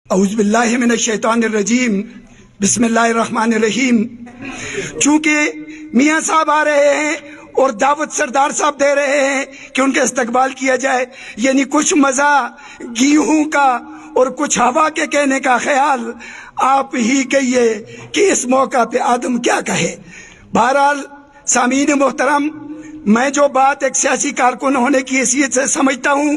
اعوذ باللہ من الشیطان الرجیم بسم اللہ الرحمن الرحیم۔ چونکہ میاں صاحب آ رہے ہیں اور دعوت سردار صاحب دے رہے ہیں کہ ان کا استقبال کیا جائے، یعنی کچھ مزہ گیہوں کا اور کچھ ہوا کے کہنے کا خیال آپ ہی کہیے کہ اس موقع پہ آدم کیا کہے۔ بہرحال سامعین محترم، میں جو بات ایک سیاسی کارکن ہونے کی حیثیت سے سمجھتا ہوں،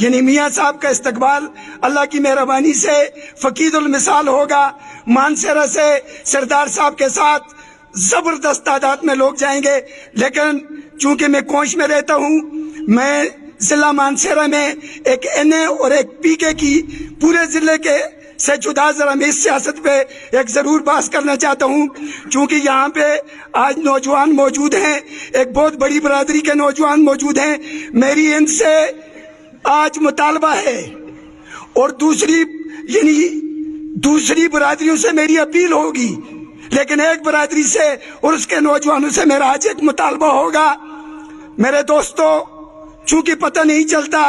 یعنی میاں صاحب کا استقبال اللہ کی مہربانی سے فقید المثال ہوگا۔ مانسہرہ سے سردار صاحب کے ساتھ زبردست تعداد میں لوگ جائیں گے، لیکن چونکہ میں کونچ میں رہتا ہوں، میں ضلع مانسہرہ میں ایک این اے اور ایک پی کے کی پورے ضلع کے سے جدا ذرا میں اس سیاست پہ ایک ضرور بحث کرنا چاہتا ہوں، چونکہ یہاں پہ آج نوجوان موجود ہیں، ایک بہت بڑی برادری کے نوجوان موجود ہیں۔ میری ان سے آج مطالبہ ہے اور دوسری برادریوں سے میری اپیل ہوگی، لیکن ایک برادری سے اور اس کے نوجوانوں سے میرا آج ایک مطالبہ ہوگا۔ میرے دوستو، چونکہ پتہ نہیں چلتا،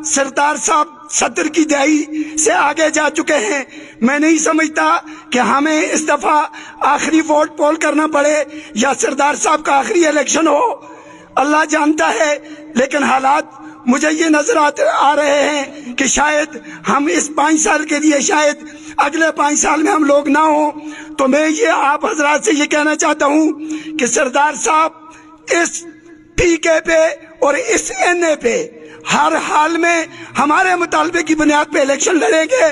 سردار صاحب 70 کی دہائی سے آگے جا چکے ہیں، میں نہیں سمجھتا کہ ہمیں اس دفعہ آخری ووٹ پول کرنا پڑے یا سردار صاحب کا آخری الیکشن ہو، اللہ جانتا ہے، لیکن حالات مجھے یہ نظر آ رہے ہیں کہ شاید ہم اس 5 سال کے لیے، شاید اگلے 5 سال میں ہم لوگ نہ ہوں۔ تو میں یہ آپ حضرات سے یہ کہنا چاہتا ہوں کہ سردار صاحب اس پی کے پہ اور اس این اے پہ ہر حال میں ہمارے مطالبے کی بنیاد پہ الیکشن لڑیں گے۔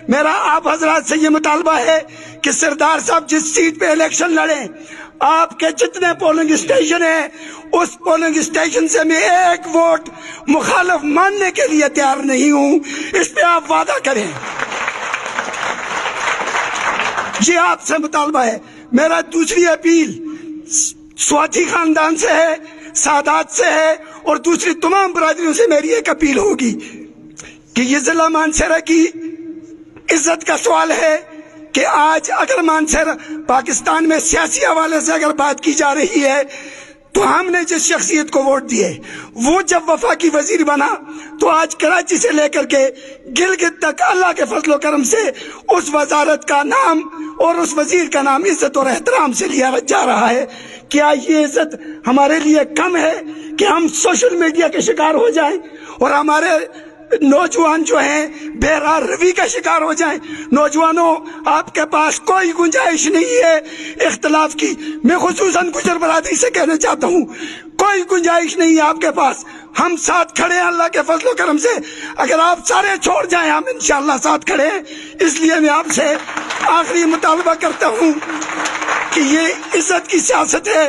میرا آپ حضرات سے یہ مطالبہ ہے کہ سردار صاحب جس سیٹ پہ الیکشن لڑیں، آپ کے جتنے پولنگ اسٹیشن ہیں، اس پولنگ اسٹیشن سے میں ایک ووٹ مخالف ماننے کے لیے تیار نہیں ہوں، اس پہ آپ وعدہ کریں۔ یہ آپ سے مطالبہ ہے۔ میرا دوسری اپیل سواتی خاندان سے ہے، سادات سے ہے، اور دوسری تمام برادریوں سے میری ایک اپیل ہوگی کہ یہ ضلع مانسہرہ کی عزت کا سوال ہے کہ آج اگر مانسہرہ پاکستان میں سیاسی حوالے سے اگر بات کی جا رہی ہے، تو ہم نے جس شخصیت کو ووٹ دیے وہ جب وفاقی وزیر بنا تو آج کراچی سے لے کر کے گلگت تک اللہ کے فضل و کرم سے اس وزارت کا نام اور اس وزیر کا نام عزت اور احترام سے لیا جا رہا ہے۔ کیا یہ عزت ہمارے لیے کم ہے کہ ہم سوشل میڈیا کے شکار ہو جائیں اور ہمارے نوجوان جو ہیں بہرار روی کا شکار ہو جائیں؟ نوجوانوں، آپ کے پاس کوئی گنجائش نہیں ہے اختلاف کی۔ میں خصوصاً گجر برادری سے کہنا چاہتا ہوں، کوئی گنجائش نہیں ہے آپ کے پاس۔ ہم ساتھ کھڑے ہیں اللہ کے فضل و کرم سے، اگر آپ سارے چھوڑ جائیں ہم انشاءاللہ ساتھ کھڑے ہیں۔ اس لیے میں آپ سے آخری مطالبہ کرتا ہوں کہ یہ عزت کی سیاست ہے،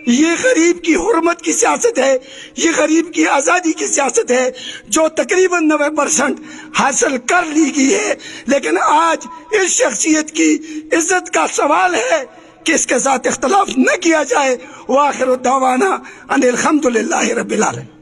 یہ غریب کی حرمت کی سیاست ہے، یہ غریب کی آزادی کی سیاست ہے، جو تقریباً 90% حاصل کر لی گئی ہے، لیکن آج اس شخصیت کی عزت کا سوال ہے کہ اس کے ساتھ اختلاف نہ کیا جائے۔ وآخر دعوانا ان الحمدللہ رب العالمین۔